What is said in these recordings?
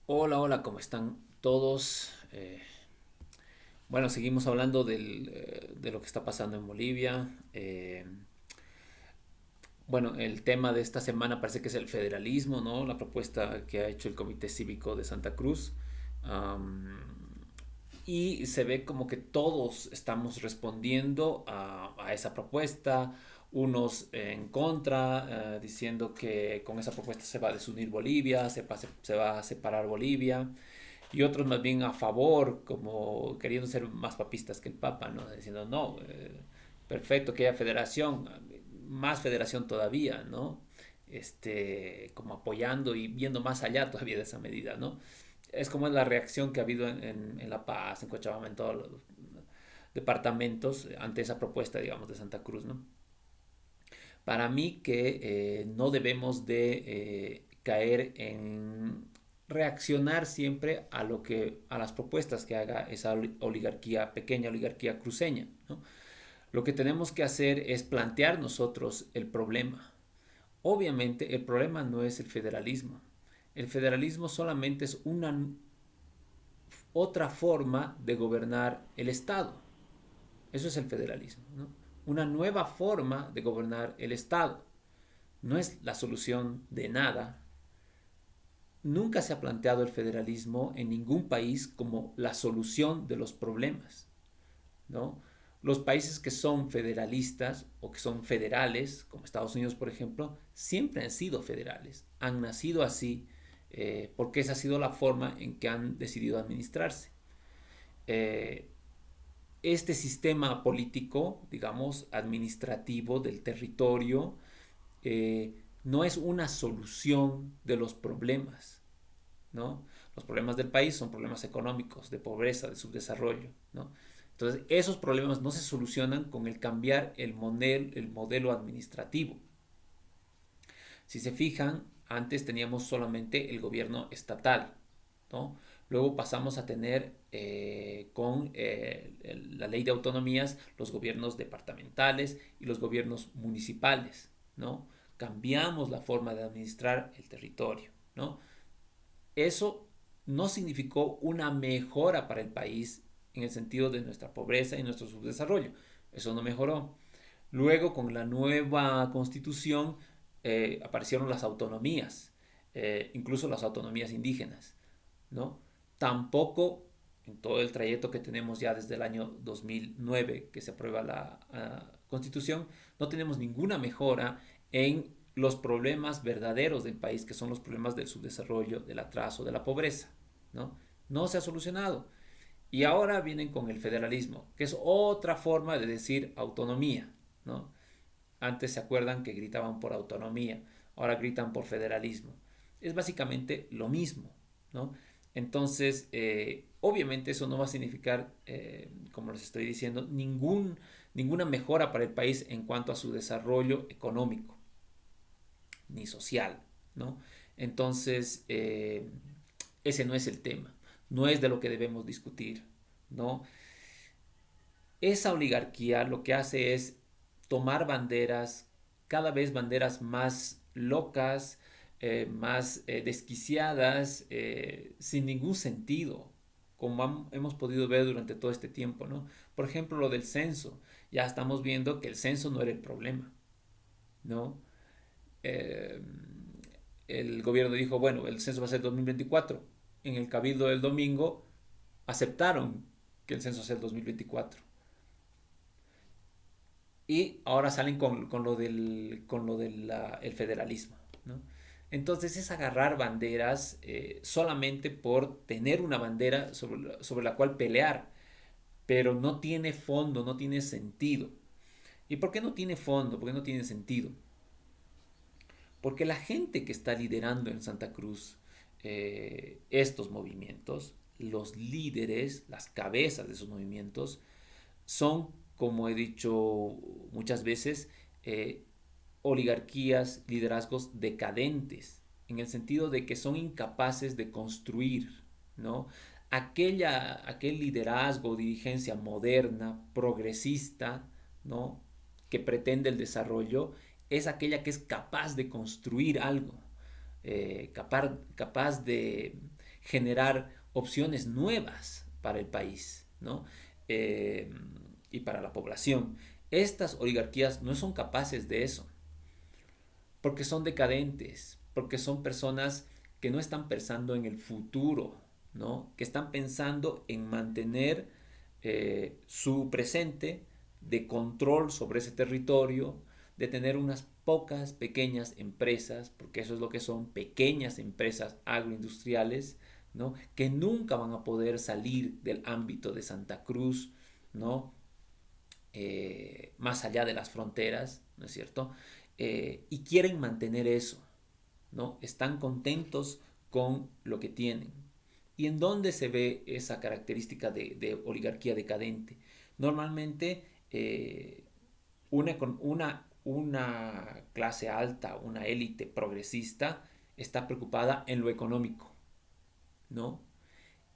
Hola, hola, ¿cómo están todos? Bueno, seguimos hablando de lo que está pasando en Bolivia. Bueno, el tema de esta semana parece que es el federalismo, ¿no? La propuesta que ha hecho el Comité Cívico de Santa Cruz. Am, y se ve como que todos estamos respondiendo a esa propuesta, unos en contra, diciendo que con esa propuesta se va a desunir Bolivia, se va a separar Bolivia, y otros más bien a favor, como queriendo ser más papistas que el Papa, ¿no? Diciendo, no, perfecto que haya federación, más federación todavía, ¿no? Como apoyando y viendo más allá todavía de esa medida, ¿no? Es como es la reacción que ha habido en La Paz, en Cochabamba, en todos los departamentos ante esa propuesta, digamos, de Santa Cruz, ¿no? Para mí que no debemos de caer en reaccionar siempre a a las propuestas que haga esa oligarquía, pequeña oligarquía cruceña, ¿no? Lo que tenemos que hacer es plantear nosotros el problema. Obviamente el problema no es el federalismo. El federalismo solamente es una otra forma de gobernar el Estado. Eso es el federalismo, ¿no? Una nueva forma de gobernar el Estado. No es la solución de nada. Nunca se ha planteado el federalismo en ningún país como la solución de los problemas, ¿no? Los países que son federalistas o que son federales, como Estados Unidos, por ejemplo, siempre han sido federales, han nacido así, porque esa ha sido la forma en que han decidido administrarse. Eh, este sistema político, digamos, administrativo del territorio, no es una solución de los problemas, ¿no? Los problemas del país son problemas económicos, de pobreza, de subdesarrollo, ¿no? Entonces, esos problemas no se solucionan con el cambiar el modelo administrativo. Si se fijan, antes teníamos solamente el gobierno estatal, ¿no? Luego pasamos a tener con la ley de autonomías los gobiernos departamentales y los gobiernos municipales, ¿no? Cambiamos la forma de administrar el territorio, ¿no? Eso no significó una mejora para el país en el sentido de nuestra pobreza y nuestro subdesarrollo. Eso no mejoró. Luego, con la nueva constitución, aparecieron las autonomías, incluso las autonomías indígenas, ¿no? Tampoco en todo el trayecto que tenemos ya desde el año 2009 que se aprueba la constitución, no tenemos ninguna mejora en los problemas verdaderos del país, que son los problemas del subdesarrollo, del atraso, de la pobreza, ¿no? No se ha solucionado. Y ahora vienen con el federalismo, que es otra forma de decir autonomía, ¿no? Antes se acuerdan que gritaban por autonomía, ahora gritan por federalismo. Es básicamente lo mismo, ¿no? Entonces, obviamente eso no va a significar, como les estoy diciendo, ninguna mejora para el país en cuanto a su desarrollo económico ni social, ¿no? Entonces, ese no es el tema, no es de lo que debemos discutir, ¿no? Esa oligarquía lo que hace es tomar banderas, cada vez banderas más locas, más desquiciadas, sin ningún sentido, como hemos podido ver durante todo este tiempo, ¿no? Por ejemplo, lo del censo. Ya estamos viendo que el censo no era el problema, ¿no? Eh, el gobierno dijo, bueno, el censo va a ser 2024. En el cabildo del domingo aceptaron que el censo sea el 2024. Y ahora salen con lo del el federalismo, ¿no? Entonces es agarrar banderas solamente por tener una bandera sobre la cual pelear, pero no tiene fondo, no tiene sentido. ¿Y por qué no tiene fondo? ¿Por qué no tiene sentido? Porque la gente que está liderando en Santa Cruz estos movimientos, los líderes, las cabezas de esos movimientos, son, como he dicho muchas veces, oligarquías, liderazgos decadentes, en el sentido de que son incapaces de construir, ¿no? Aquel liderazgo o dirigencia moderna, progresista, ¿no? Que pretende el desarrollo, es aquella que es capaz de construir algo, capaz de generar opciones nuevas para el país, ¿no? Eh, y para la población. Estas oligarquías no son capaces de eso, porque son decadentes, porque son personas que no están pensando en el futuro, ¿no? Que están pensando en mantener su presente de control sobre ese territorio, de tener unas pocas pequeñas empresas, porque eso es lo que son, pequeñas empresas agroindustriales, ¿no? Que nunca van a poder salir del ámbito de Santa Cruz, ¿no? Más allá de las fronteras, ¿no es cierto? Y quieren mantener eso, ¿no? Están contentos con lo que tienen. ¿Y en dónde se ve esa característica de oligarquía decadente? Normalmente una clase alta, una élite progresista, está preocupada en lo económico, ¿no?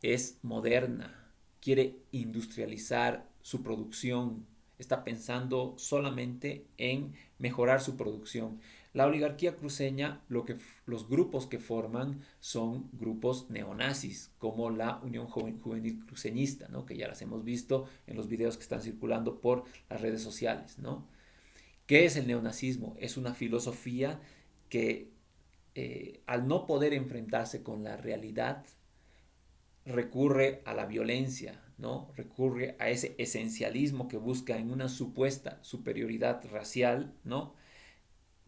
Es moderna, quiere industrializar su producción, está pensando solamente en mejorar su producción. La oligarquía cruceña, los grupos que forman son grupos neonazis, como la Unión Juvenil Cruceñista, ¿no? Que ya las hemos visto en los videos que están circulando por las redes sociales, ¿no? ¿Qué es el neonazismo? Es una filosofía que al no poder enfrentarse con la realidad, recurre a la violencia, ¿no? Recurre a ese esencialismo que busca en una supuesta superioridad racial, ¿no?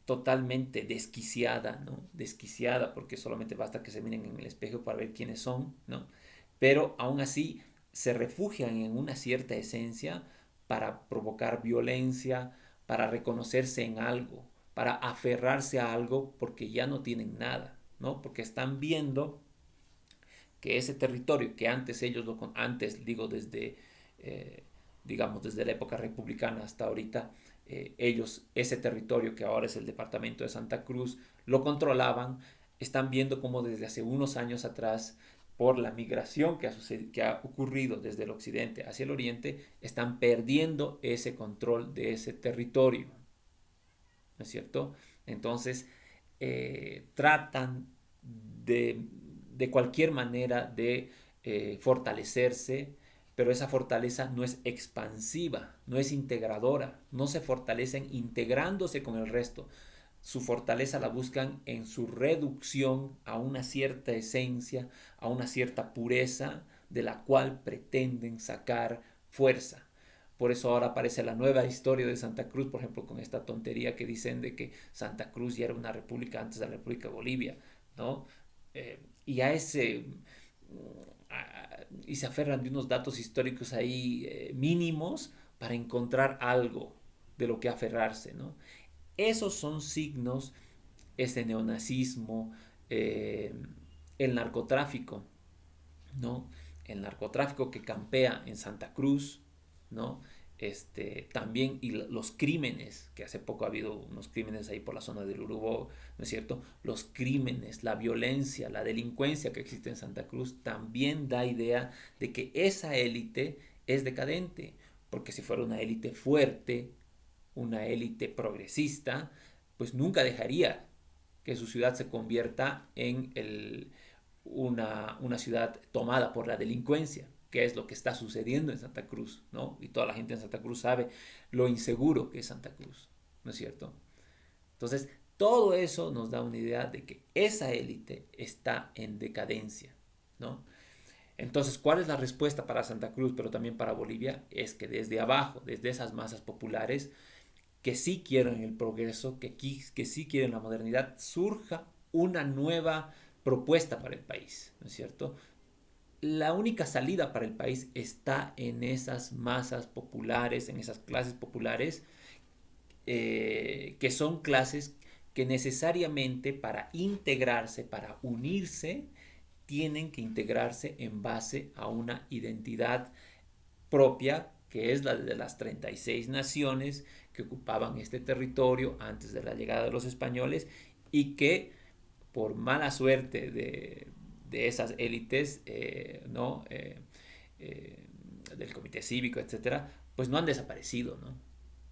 Totalmente desquiciada, ¿no? Desquiciada, porque solamente basta que se miren en el espejo para ver quiénes son, ¿no? Pero aún así se refugian en una cierta esencia para provocar violencia, para reconocerse en algo, para aferrarse a algo porque ya no tienen nada, ¿no? Porque están viendo que ese territorio que antes ellos antes digo desde digamos desde la época republicana hasta ahorita, ellos ese territorio que ahora es el departamento de Santa Cruz lo controlaban. Están viendo como desde hace unos años atrás, por la migración que ha ocurrido desde el occidente hacia el oriente, están perdiendo ese control de ese territorio, ¿no es cierto? Entonces tratan de, de cualquier manera de fortalecerse, pero esa fortaleza no es expansiva, no es integradora, no se fortalecen integrándose con el resto. Su fortaleza la buscan en su reducción a una cierta esencia, a una cierta pureza de la cual pretenden sacar fuerza. Por eso ahora aparece la nueva historia de Santa Cruz, por ejemplo, con esta tontería que dicen de que Santa Cruz ya era una república antes de la República de Bolivia, ¿no? Y a ese y se aferran de unos datos históricos ahí mínimos para encontrar algo de lo que aferrarse, ¿no? Esos son signos, este neonazismo, eh, el narcotráfico, ¿no? El narcotráfico que campea en Santa Cruz, ¿no? También y los crímenes, que hace poco ha habido unos crímenes ahí por la zona del Urubó, ¿no es cierto? Los crímenes, la violencia, la delincuencia que existe en Santa Cruz también da idea de que esa élite es decadente, porque si fuera una élite fuerte, una élite progresista, pues nunca dejaría que su ciudad se convierta en una ciudad tomada por la delincuencia, que es lo que está sucediendo en Santa Cruz, ¿no? Y toda la gente en Santa Cruz sabe lo inseguro que es Santa Cruz, ¿no es cierto? Entonces, todo eso nos da una idea de que esa élite está en decadencia, ¿no? Entonces, ¿cuál es la respuesta para Santa Cruz, pero también para Bolivia? Es que desde abajo, desde esas masas populares, que sí quieren el progreso, que sí quieren la modernidad, surja una nueva propuesta para el país, ¿no es cierto? La única salida para el país está en esas masas populares, en esas clases populares, que son clases que necesariamente para integrarse, para unirse, tienen que integrarse en base a una identidad propia, que es la de las 36 naciones que ocupaban este territorio antes de la llegada de los españoles y que por mala suerte de esas élites, ¿no? Del comité cívico, etcétera, pues no han desaparecido, ¿no?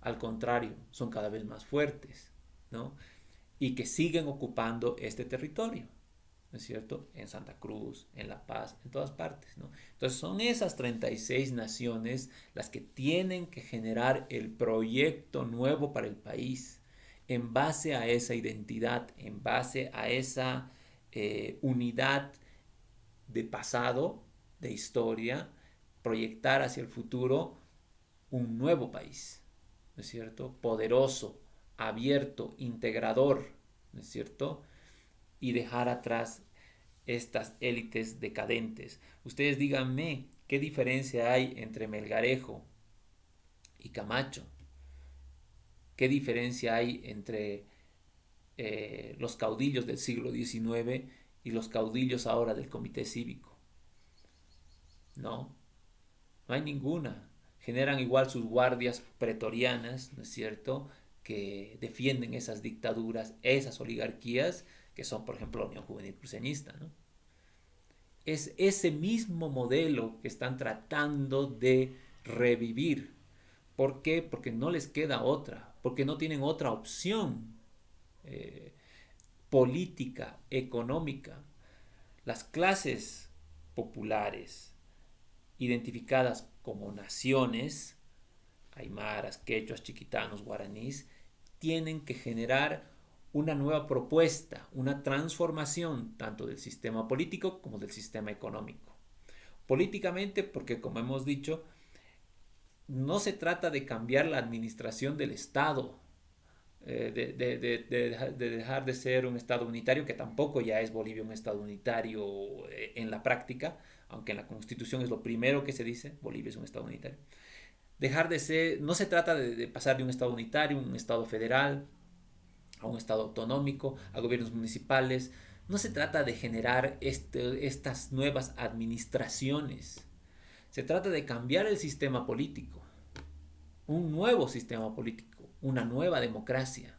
Al contrario, son cada vez más fuertes, ¿no? Y que siguen ocupando este territorio, ¿no es cierto? En Santa Cruz, en La Paz, en todas partes, ¿no? Entonces son esas 36 naciones las que tienen que generar el proyecto nuevo para el país en base a esa identidad, en base a esa unidad de pasado, de historia, proyectar hacia el futuro un nuevo país, ¿no es cierto? Poderoso, abierto, integrador, ¿no es cierto? Y dejar atrás estas élites decadentes. Ustedes díganme, ¿qué diferencia hay entre Melgarejo y Camacho? ¿Qué diferencia hay entre los caudillos del siglo XIX y los caudillos ahora del Comité Cívico? No, no hay ninguna. Generan igual sus guardias pretorianas, ¿no es cierto?, que defienden esas dictaduras, esas oligarquías, que son, por ejemplo, la Unión Juvenil Cruceñista, ¿no? Es ese mismo modelo que están tratando de revivir. ¿Por qué? Porque no les queda otra, porque no tienen otra opción eh, política, económica. Las clases populares, identificadas como naciones, aymaras, quechuas, chiquitanos, guaraníes, tienen que generar una nueva propuesta, una transformación tanto del sistema político como del sistema económico. Políticamente, porque como hemos dicho, no se trata de cambiar la administración del Estado, de dejar de ser un Estado unitario, que tampoco ya es Bolivia un Estado unitario en la práctica, aunque en la Constitución es lo primero que se dice, Bolivia es un Estado unitario. Dejar de ser, no se trata de pasar de un Estado unitario, un Estado federal, a un Estado autonómico, a gobiernos municipales. No se trata de generar estas nuevas administraciones. Se trata de cambiar el sistema político, un nuevo sistema político, una nueva democracia,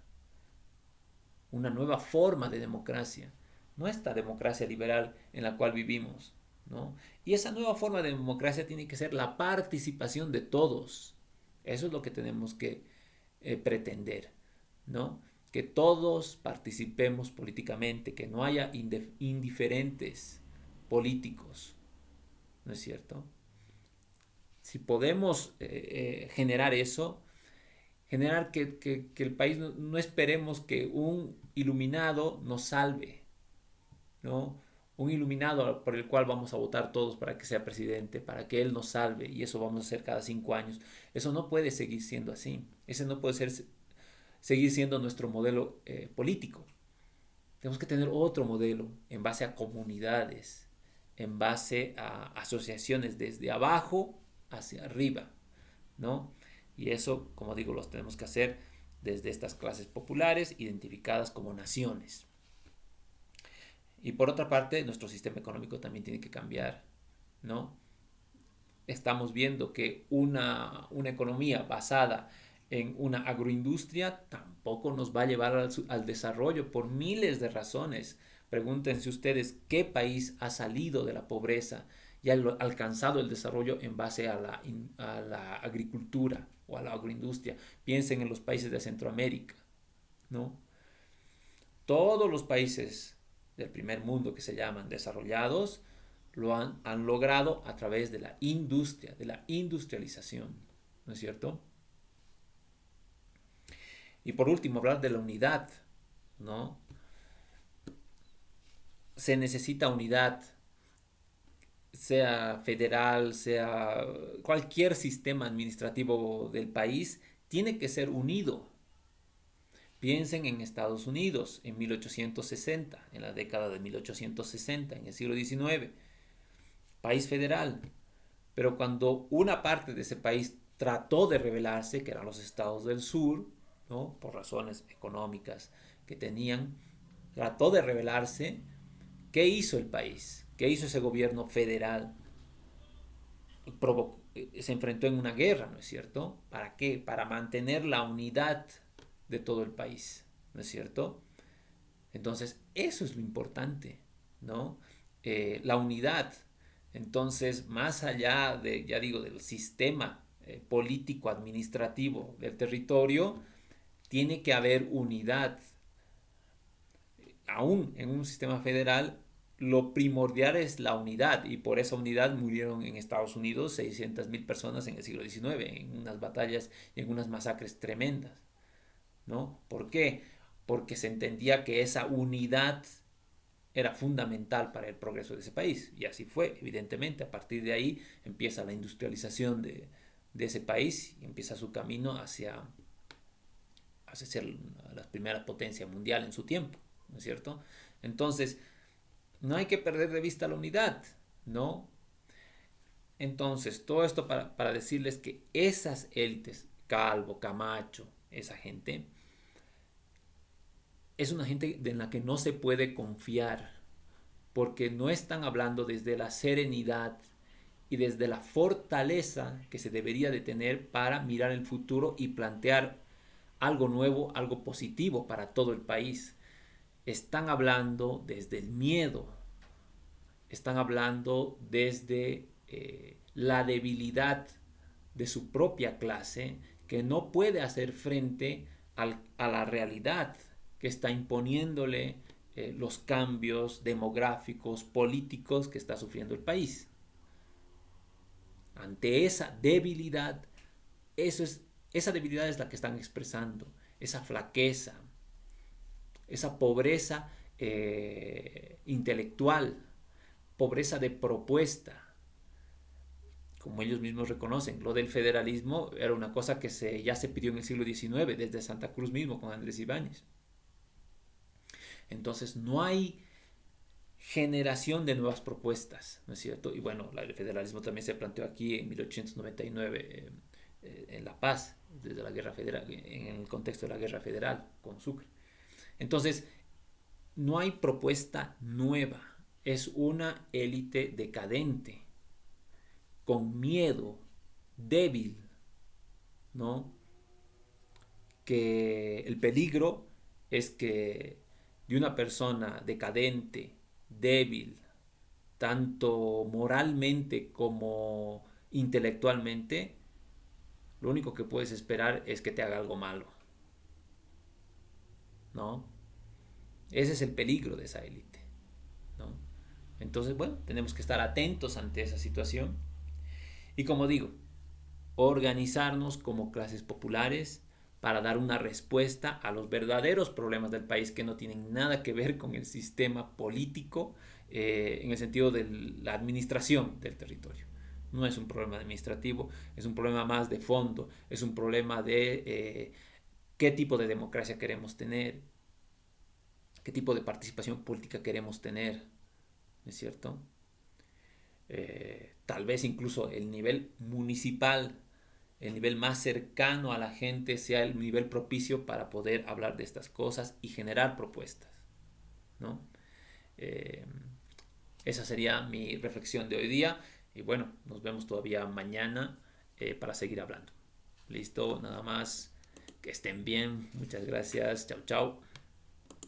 una nueva forma de democracia, no esta democracia liberal en la cual vivimos, ¿no? Y esa nueva forma de democracia tiene que ser la participación de todos. Eso es lo que tenemos que pretender, ¿no? Que todos participemos políticamente, que no haya indiferentes políticos, ¿no es cierto? Si podemos generar eso, generar que el país no esperemos que un iluminado nos salve, ¿no? Un iluminado por el cual vamos a votar todos para que sea presidente, para que él nos salve, y eso vamos a hacer cada 5 años. Eso no puede seguir siendo así. Ese no puede seguir siendo nuestro modelo político. Tenemos que tener otro modelo en base a comunidades, en base a asociaciones desde abajo hacia arriba, ¿no? Y eso, como digo, los tenemos que hacer desde estas clases populares identificadas como naciones. Y por otra parte, nuestro sistema económico también tiene que cambiar, ¿no? Estamos viendo que una economía basada en una agroindustria tampoco nos va a llevar al desarrollo por miles de razones. Pregúntense ustedes qué país ha salido de la pobreza y ha alcanzado el desarrollo en base a la agricultura o a la agroindustria. Piensen en los países de Centroamérica, ¿no? Todos los países del primer mundo que se llaman desarrollados lo han logrado a través de la industria, de la industrialización, ¿no es cierto? Y por último, hablar de la unidad, ¿no? Se necesita unidad, sea federal, sea cualquier sistema administrativo del país, tiene que ser unido. Piensen en Estados Unidos en 1860, en la década de 1860, en el siglo XIX, país federal. Pero cuando una parte de ese país trató de rebelarse, que eran los estados del sur, ¿no?, por razones económicas que tenían, trató de rebelarse, ¿qué hizo el país? ¿Qué hizo ese gobierno federal? Se enfrentó en una guerra, ¿no es cierto? ¿Para qué? Para mantener la unidad de todo el país, ¿no es cierto? Entonces, eso es lo importante, ¿no? La unidad. Entonces, más allá de, ya digo, del sistema político administrativo del territorio, tiene que haber unidad. Aún en un sistema federal, lo primordial es la unidad, y por esa unidad murieron en Estados Unidos 600.000 personas en el siglo XIX, en unas batallas y en unas masacres tremendas, ¿no? ¿Por qué? Porque se entendía que esa unidad era fundamental para el progreso de ese país, y así fue, evidentemente. A partir de ahí empieza la industrialización de ese país y empieza su camino hacia ser la primera potencia mundial en su tiempo, ¿no es cierto? Entonces, no hay que perder de vista la unidad, ¿no? Entonces, todo esto para decirles que esas élites, Calvo, Camacho, esa gente, es una gente en la que no se puede confiar, porque no están hablando desde la serenidad y desde la fortaleza que se debería de tener para mirar el futuro y plantear algo nuevo, algo positivo para todo el país. Están hablando desde el miedo, están hablando desde la debilidad de su propia clase, que no puede hacer frente a la realidad que está imponiéndole los cambios demográficos, políticos que está sufriendo el país. Ante esa debilidad, esa debilidad es la que están expresando, esa flaqueza, esa pobreza intelectual, pobreza de propuesta, como ellos mismos reconocen. Lo del federalismo era una cosa que ya se pidió en el siglo XIX, desde Santa Cruz mismo, con Andrés Ibáñez. Entonces no hay generación de nuevas propuestas, ¿no es cierto? Y bueno, el federalismo también se planteó aquí en 1899 en La Paz, desde la guerra federal, en el contexto de la guerra federal con Sucre. Entonces, no hay propuesta nueva, es una élite decadente, con miedo, débil, ¿no? Que el peligro es que de una persona decadente, débil, tanto moralmente como intelectualmente, lo único que puedes esperar es que te haga algo malo, ¿no? Ese es el peligro de esa élite, ¿no? Entonces, bueno, tenemos que estar atentos ante esa situación y, como digo, organizarnos como clases populares para dar una respuesta a los verdaderos problemas del país, que no tienen nada que ver con el sistema político en el sentido de la administración del territorio. No es un problema administrativo, es un problema más de fondo, es un problema de qué tipo de democracia queremos tener, qué tipo de participación política queremos tener, ¿no es cierto? Tal vez incluso el nivel municipal, el nivel más cercano a la gente, sea el nivel propicio para poder hablar de estas cosas y generar propuestas, ¿no? Eh, Esa sería mi reflexión de hoy día, y bueno, nos vemos todavía mañana para seguir hablando. Listo, nada más, que estén bien, muchas gracias, chao chao.